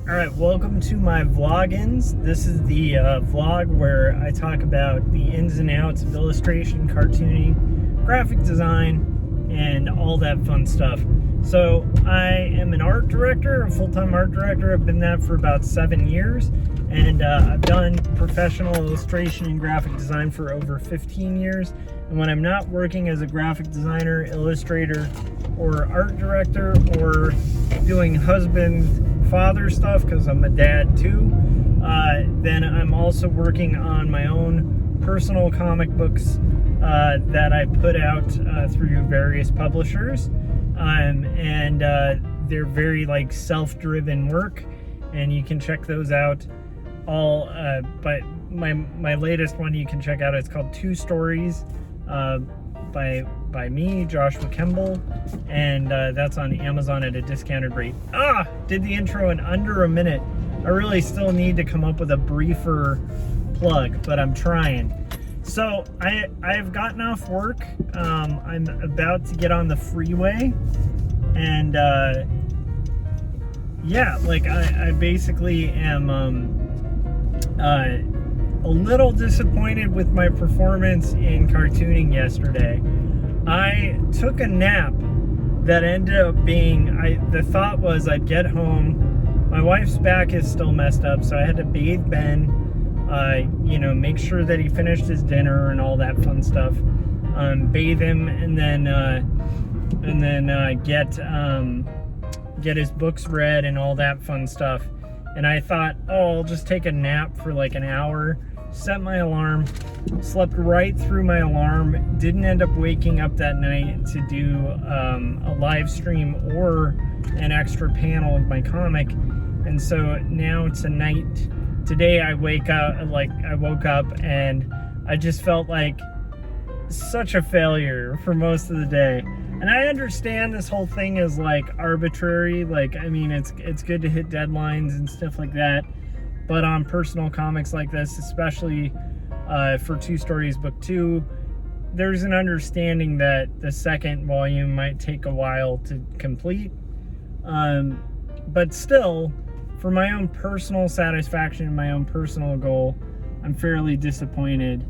Alright, welcome to my Vloggins. This is the vlog where I talk about the ins and outs of illustration, cartooning, graphic design, and all that fun stuff. So I am an art director, a full-time art director. I've been that for about 7 years, and I've done professional illustration and graphic design for over 15 years. And when I'm not working as a graphic designer, illustrator, or art director, or doing husband, father stuff, because I'm a dad too, then I'm also working on my own personal comic books that I put out through various publishers, and they're very like self-driven work, and you can check those out all. But my latest one you can check out, it's called 2 Stories by me, Joshua Kemble, and that's on Amazon at a discounted rate. Did the intro in under a minute. I really still need to come up with a briefer plug, but I'm trying. So I've gotten off work. I'm about to get on the freeway, and yeah, like I basically am a little disappointed with my performance in cartooning yesterday. I took a nap that ended up being, the thought was I'd get home, my wife's back is still messed up, so I had to bathe Ben, make sure that he finished his dinner and all that fun stuff, bathe him, and then get his books read and all that fun stuff. And I thought, I'll just take a nap for like an hour, set my alarm, slept right through my alarm, didn't end up waking up that night to do a live stream or an extra panel of my comic. And so now tonight, today I woke up and I just felt like such a failure for most of the day. And I understand this whole thing is like arbitrary, like, I mean, it's good to hit deadlines and stuff like that, but on personal comics like this, especially for 2 Stories Book 2, there's an understanding that the second volume might take a while to complete, but still, for my own personal satisfaction, my own personal goal, I'm fairly disappointed.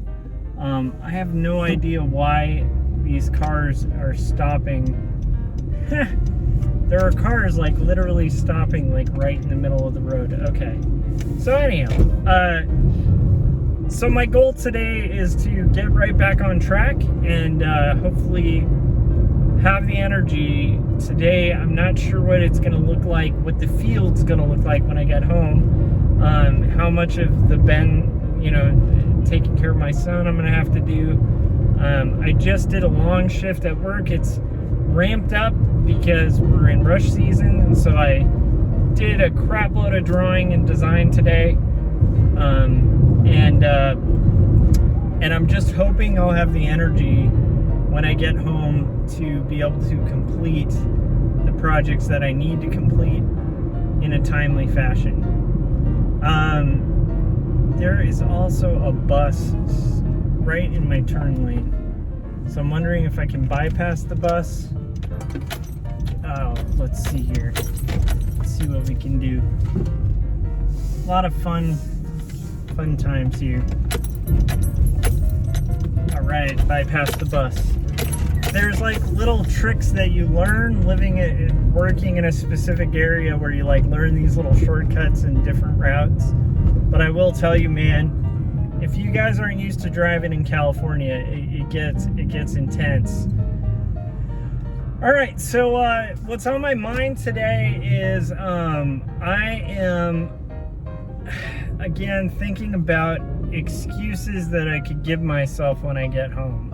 I have no idea why these cars are stopping. There are cars like literally stopping like right in the middle of the road. Okay, so anyhow, so my goal today is to get right back on track and hopefully have the energy today. I'm not sure what it's going to look like, what the field's going to look like when I get home, how much of the taking care of my son I'm going to have to do. I just did a long shift at work. It's ramped up because we're in rush season, and so I did a crap load of drawing and design today, and I'm just hoping I'll have the energy when I get home to be able to complete the projects that I need to complete in a timely fashion. There is also a bus right in my turn lane, so I'm wondering if I can bypass the bus. Let's see here. Let's see what we can do. A lot of fun times here. Alright, bypass the bus. There's like little tricks that you learn working in a specific area where you like learn these little shortcuts and different routes. But I will tell you, man, if you guys aren't used to driving in California, it gets intense. All right, so what's on my mind today is I am again thinking about excuses that I could give myself when I get home.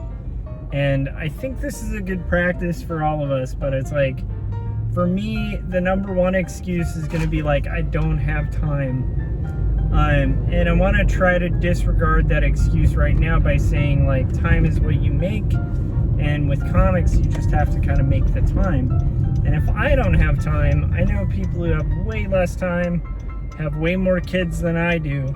And I think this is a good practice for all of us, but it's like, for me, the number one excuse is going to be like, I don't have time. And I want to try to disregard that excuse right now by saying like, time is what you make, and with comics you just have to kind of make the time. And if I don't have time, I know people who have way less time, have way more kids than I do,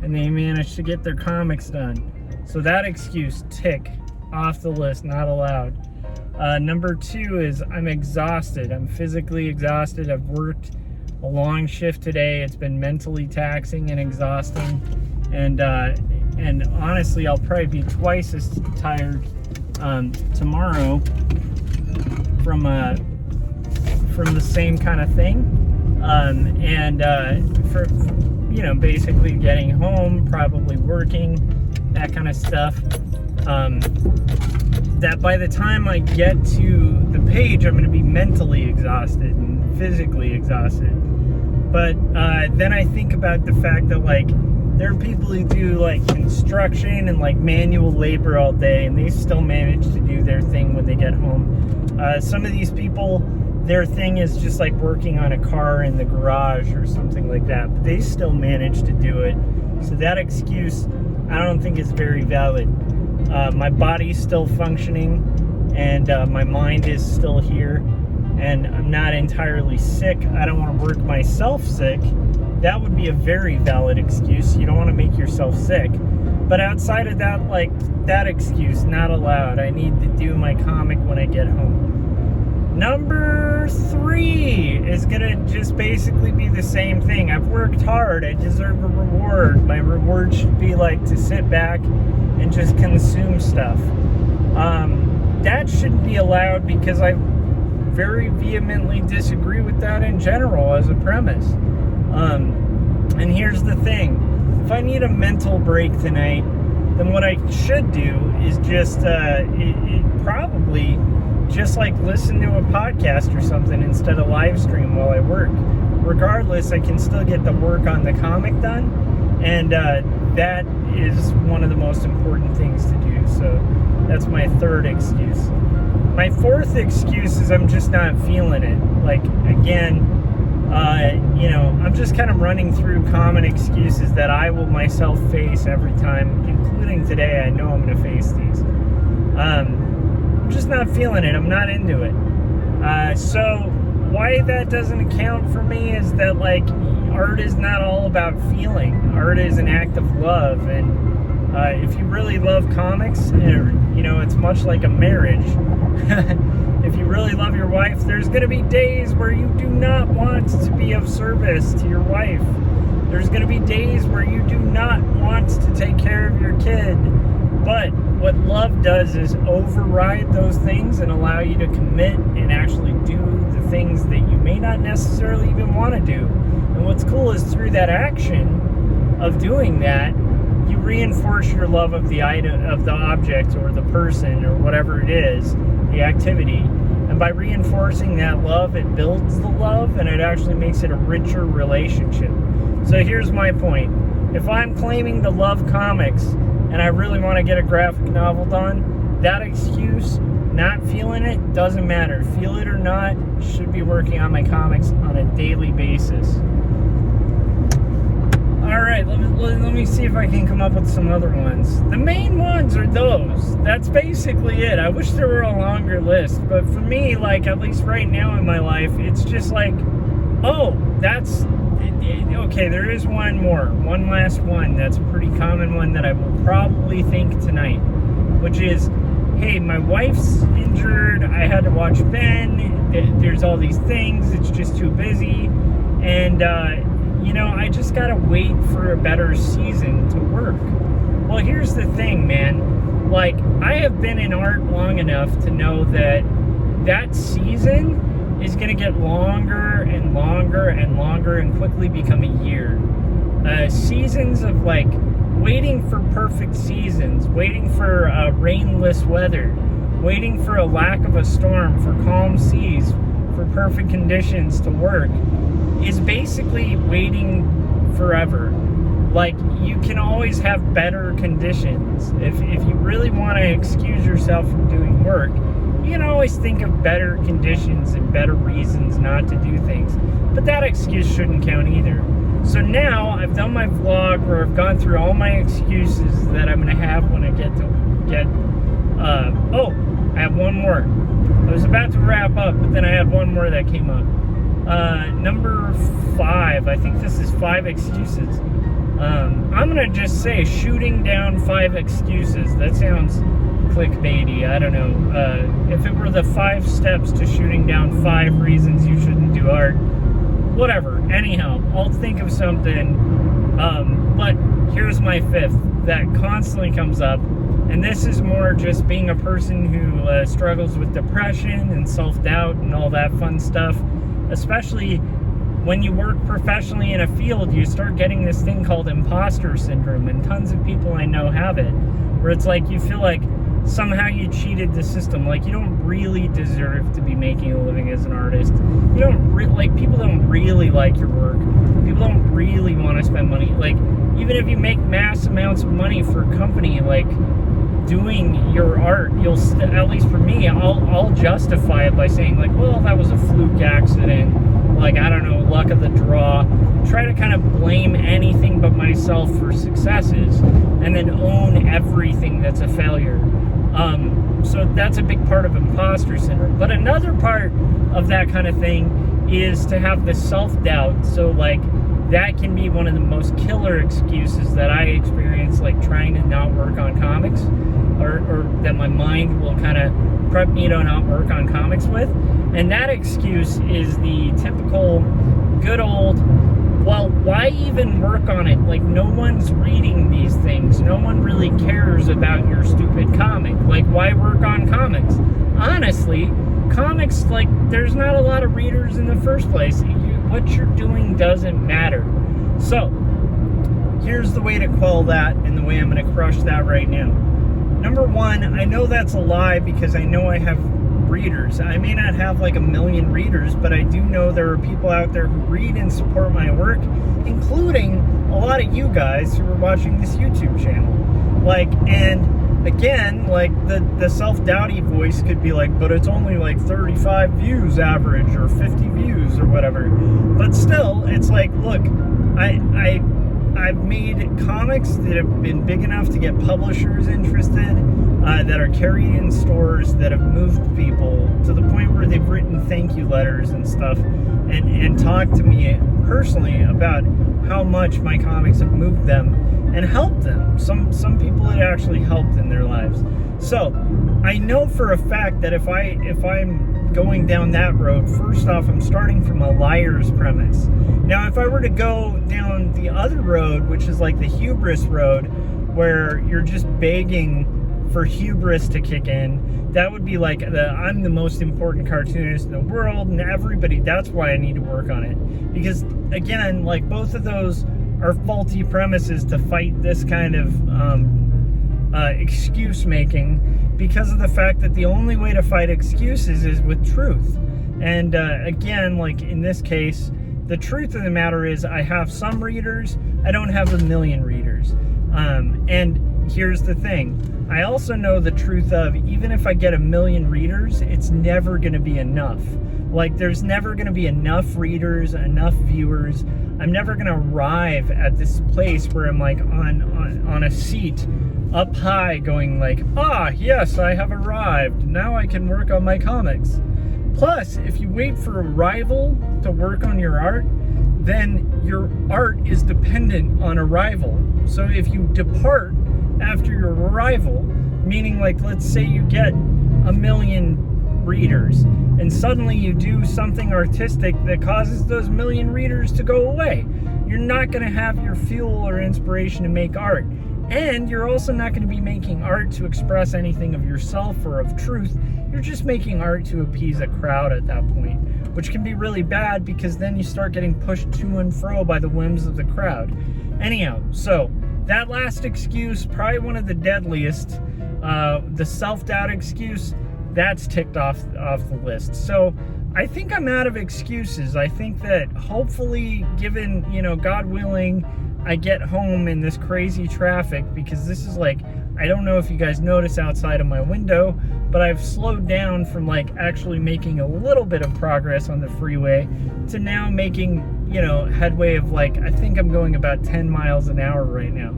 and they manage to get their comics done. So that excuse, tick off the list, not allowed. Number 2 is I'm exhausted. I'm physically exhausted. I've worked a a long shift today. It's been mentally taxing and exhausting, and honestly, I'll probably be twice as tired tomorrow from the same kind of thing, for basically getting home, probably working, that kind of stuff. That by the time I get to the page, I'm going to be mentally exhausted and physically exhausted. But then I think about the fact that, like, there are people who do, like, construction and, like, manual labor all day, and they still manage to do their thing when they get home. Some of these people, their thing is just, like, working on a car in the garage or something like that, but they still manage to do it. So that excuse, I don't think is very valid. My body's still functioning, and my mind is still here, and I'm not entirely sick. I don't want to work myself sick. That would be a very valid excuse. You don't want to make yourself sick. But outside of that, like, that excuse, not allowed. I need to do my comic when I get home. Number 3 is gonna just basically be the same thing. I've worked hard. I deserve a reward. My reward should be, like, to sit back and just consume stuff. That shouldn't be allowed, because I very vehemently disagree with that in general as a premise. And here's the thing. If I need a mental break tonight, then what I should do is just probably just, like, listen to a podcast or something instead of live stream while I work. Regardless, I can still get the work on the comic done, and that is one of the most important things to do. So that's my 3rd excuse. My 4th excuse is I'm just not feeling it. Like, again, I'm just kind of running through common excuses that I will myself face every time, including today. I know I'm going to face these. I'm just not feeling it. I'm not into it. So why that doesn't account for me is that, like, art is not all about feeling. Art is an act of love, and if you really love comics, it's much like a marriage. If you really love your wife, there's going to be days where you do not want to be of service to your wife. There's going to be days where you do not want to take care of your kid. But what love does is override those things and allow you to commit and actually do the things that you may not necessarily even want to do. And what's cool is through that action of doing that, you reinforce your love of the item, of the object or the person or whatever it is, the activity. And by reinforcing that love, it builds the love, and it actually makes it a richer relationship. So here's my point. If I'm claiming to love comics and I really want to get a graphic novel done, that excuse, not feeling it, doesn't matter. Feel it or not, should be working on my comics on a daily basis. Alright, let me see if I can come up with some other ones. The main ones are those. That's basically it. I wish there were a longer list, but for me, like, at least right now in my life, it's just like, oh, that's... Okay, there is one more. One last one that's a pretty common one that I will probably think tonight, which is, hey, my wife's injured, I had to watch Ben, there's all these things, it's just too busy, and, I just gotta wait for a better season to work. Well, here's the thing, man. Like, I have been in art long enough to know that that season is gonna get longer and longer and longer and quickly become a year. Seasons of, like, waiting for perfect seasons, waiting for rainless weather, waiting for a lack of a storm, for calm seas, for perfect conditions to work, is basically waiting forever. Like, you can always have better conditions. If you really want to excuse yourself from doing work, you can always think of better conditions and better reasons not to do things. But that excuse shouldn't count either. So now I've done my vlog where I've gone through all my excuses that I'm going to have when I get I have one more. I was about to wrap up, but then I had one more that came up. Number 5, I think this is 5 excuses. I'm going to just say shooting down 5 excuses. That sounds clickbaity, I don't know. If it were the 5 steps to shooting down 5 reasons you shouldn't do art, whatever. Anyhow, I'll think of something. But here's my fifth that constantly comes up, and this is more just being a person who struggles with depression and self-doubt and all that fun stuff. Especially when you work professionally in a field, you start getting this thing called imposter syndrome, and tons of people I know have it, where it's like you feel like somehow you cheated the system, like you don't really deserve to be making a living as an artist. You don't people don't really like your work. People don't really want to spend money. Like, even if you make mass amounts of money for a company, like doing your art, you'll at least for me, I'll justify it by saying like, well, that was a fluke accident, like, I don't know, luck of the draw. Try to kind of blame anything but myself for successes, and then own everything that's a failure. So that's a big part of imposter syndrome. But another part of that kind of thing is to have the self-doubt. So like, that can be one of the most killer excuses that I experience, like trying to not work on comics, or that my mind will kind of prep me to not work on comics with. And that excuse is the typical good old, well, why even work on it? Like, no one's reading these things. No one really cares about your stupid comic. Like, why work on comics? Honestly, comics, like, there's not a lot of readers in the first place. What you're doing doesn't matter. So, here's the way to quell that, and the way I'm going to crush that right now. Number one, I know that's a lie because I know I have readers. I may not have like 1 million readers, but I do know there are people out there who read and support my work, including a lot of you guys who are watching this YouTube channel. Like, and again, like the self-doubty voice could be like, but it's only like 35 views average, or 50 views, or whatever. But still, it's like, look, I've made comics that have been big enough to get publishers interested, that are carried in stores, that have moved people to the point where they've written thank you letters and stuff, and talked to me personally about how much my comics have moved them and helped them. Some people it actually helped in their lives. So I know for a fact that if I'm going down that road, first off, I'm starting from a liar's premise. Now, if I were to go down the other road, which is like the hubris road, where you're just begging for hubris to kick in, that would be like I'm the most important cartoonist in the world, and everybody, that's why I need to work on it. Because again, like, both of those are faulty premises to fight this kind of excuse making, because of the fact that the only way to fight excuses is with truth. And again, like in this case, the truth of the matter is I have some readers. I don't have 1 million readers. And here's the thing. I also know the truth of, even if I get 1 million readers, it's never going to be enough. Like, there's never going to be enough readers, enough viewers. I'm never going to arrive at this place where I'm like on a seat up high going like, ah, yes, I have arrived. Now I can work on my comics. Plus, if you wait for a rival to work on your art, then your art is dependent on a rival. So if you depart after your arrival, meaning, like, let's say you get 1 million readers, and suddenly you do something artistic that causes those 1 million readers to go away, you're not going to have your fuel or inspiration to make art. And you're also not going to be making art to express anything of yourself or of truth. You're just making art to appease a crowd at that point, which can be really bad, because then you start getting pushed to and fro by the whims of the crowd. Anyhow, so that last excuse, probably one of the deadliest, the self-doubt excuse, that's ticked off the list. So I think I'm out of excuses. I think that hopefully, given, God willing, I get home in this crazy traffic, because this is like, I don't know if you guys notice outside of my window, but I've slowed down from like actually making a little bit of progress on the freeway to now making, headway of like, I think I'm going about 10 miles an hour right now,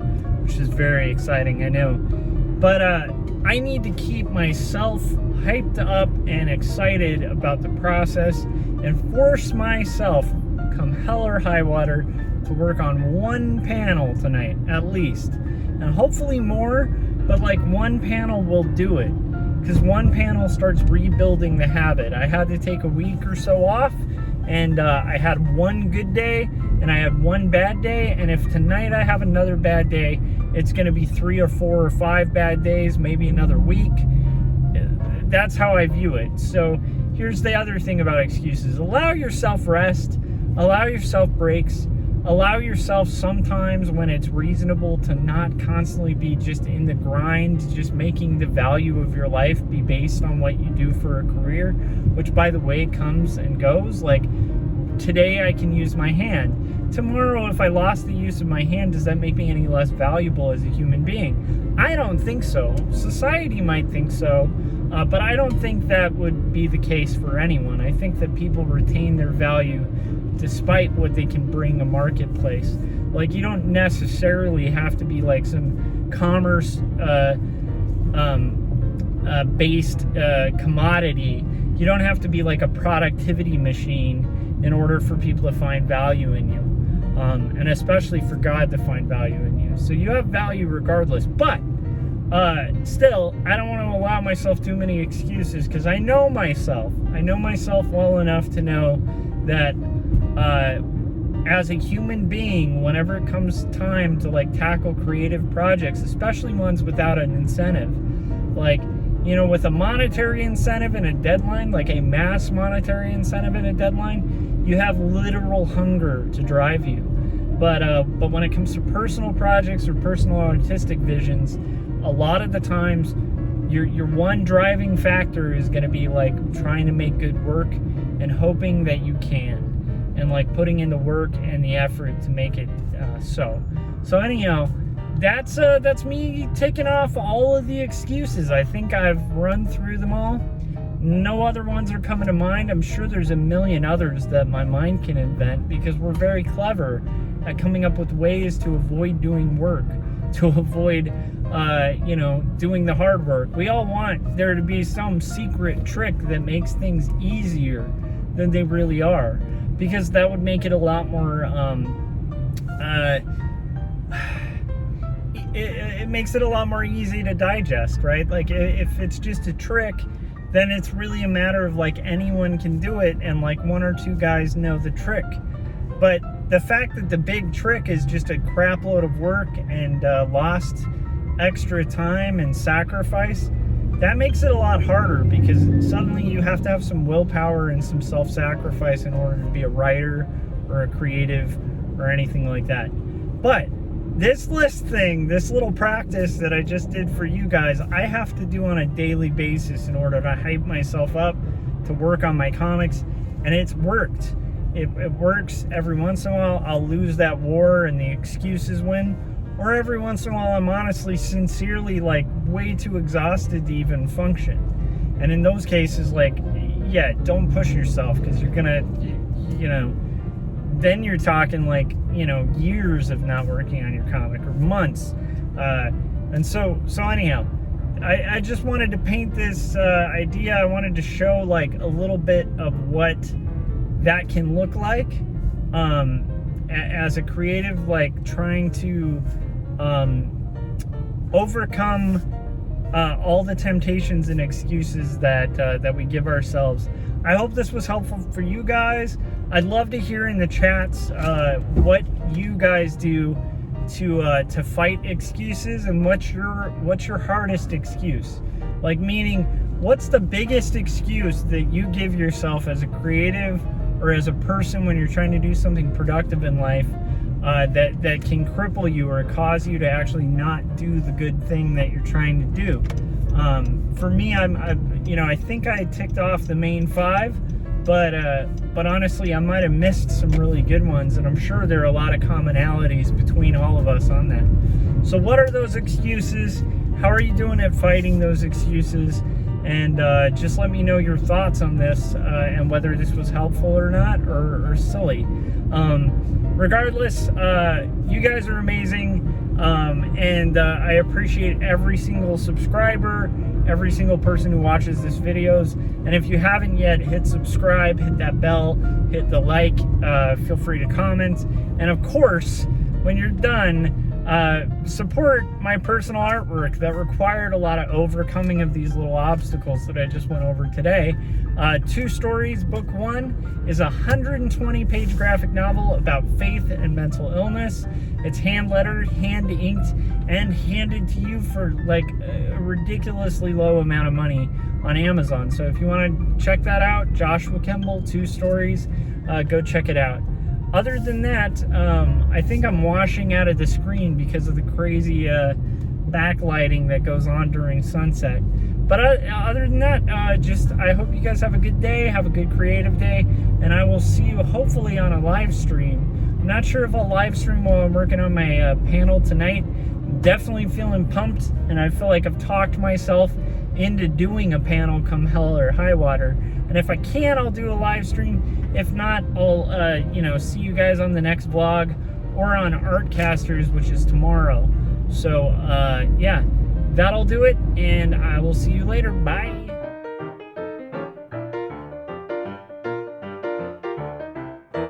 which is very exciting, I know. But I need to keep myself hyped up and excited about the process, and force myself, come hell or high water, to work on one panel tonight, at least. And hopefully more, but like one panel will do it. Because one panel starts rebuilding the habit. I had to take a week or so off, and I had one good day and I had one bad day, and if tonight I have another bad day, it's going to be 3 or 4 or 5 bad days, maybe another week. That's how I view it. So here's the other thing about excuses. Allow yourself rest, allow yourself breaks, allow yourself sometimes when it's reasonable to not constantly be just in the grind, just making the value of your life be based on what you do for a career, which, by the way, comes and goes. Like, today I can use my hand. Tomorrow, if I lost the use of my hand, does that make me any less valuable as a human being? I don't think so. Society might think so, but I don't think that would be the case for anyone. I think that people retain their value despite what they can bring a marketplace. Like, you don't necessarily have to be like some commerce based commodity. You don't have to be like a productivity machine in order for people to find value in you, and especially for God to find value in you. So you have value regardless, but still, I don't want to allow myself too many excuses, because I know myself well enough to know that as a human being, whenever it comes time to like tackle creative projects, especially ones without an incentive, like, you know, with a monetary incentive and a deadline, like a mass monetary incentive and a deadline, you have literal hunger to drive you. But when it comes to personal projects or personal artistic visions, a lot of the times your one driving factor is going to be like trying to make good work and hoping that you can, and like putting in the work and the effort to make it so anyhow, that's me taking off all of the excuses. I think I've run through them all. No other ones are coming to mind. I'm sure there's a million others that my mind can invent, because we're very clever at coming up with ways to avoid doing work, to avoid doing the hard work. We all want there to be some secret trick that makes things easier than they really are, because that would make it a lot more it makes it a lot more easy to digest, right? Like, if it's just a trick, then it's really a matter of like anyone can do it, and like 1 or 2 guys know the trick. But the fact that the big trick is just a crap load of work and lost extra time and sacrifice, that makes it a lot harder, because suddenly you have to have some willpower and some self-sacrifice in order to be a writer or a creative or anything like that. But this list thing, this little practice that I just did for you guys, I have to do on a daily basis in order to hype myself up to work on my comics, and it's worked. It works. Every once in a while I'll lose that war and the excuses win, or every once in a while I'm honestly, sincerely, like, way too exhausted to even function. And in those cases, like, yeah, don't push yourself, because you're gonna, then you're talking like, years of not working on your comic, or months. And so anyhow, I just wanted to paint this idea. I wanted to show like a little bit of what that can look like as a creative, like trying to overcome all the temptations and excuses that we give ourselves. I hope this was helpful for you guys. I'd love to hear in the chats what you guys do to fight excuses, and what's your hardest excuse. Like, meaning, what's the biggest excuse that you give yourself as a creative or as a person when you're trying to do something productive in life that can cripple you or cause you to actually not do the good thing that you're trying to do. For me, I think I ticked off the main 5, but honestly, I might have missed some really good ones, and I'm sure there are a lot of commonalities between all of us on that. So what are those excuses? How are you doing at fighting those excuses? And just let me know your thoughts on this, and whether this was helpful or not, or silly. Regardless, you guys are amazing, and I appreciate every single subscriber, every single person who watches this videos. And if you haven't yet, hit subscribe, hit that bell, hit the like, feel free to comment. And of course, when you're done, support my personal artwork that required a lot of overcoming of these little obstacles that I just went over today. 2 Stories, book 1, is a 120-page graphic novel about faith and mental illness. It's hand-lettered, hand-inked, and handed to you for like a ridiculously low amount of money on Amazon. So if you want to check that out, Joshua Kemble, 2 Stories, go check it out. Other than that, I think I'm washing out of the screen because of the crazy backlighting that goes on during sunset. But other than that, I hope you guys have a good day, have a good creative day, and I will see you hopefully on a live stream. I'm not sure if I'll live stream while I'm working on my panel tonight. Definitely feeling pumped, and I feel like I've talked myself into doing a panel come hell or high water. And if I can, I'll do a live stream. If not, I'll see you guys on the next vlog or on Artcasters, which is tomorrow. So yeah, that'll do it, and I will see you later. Bye.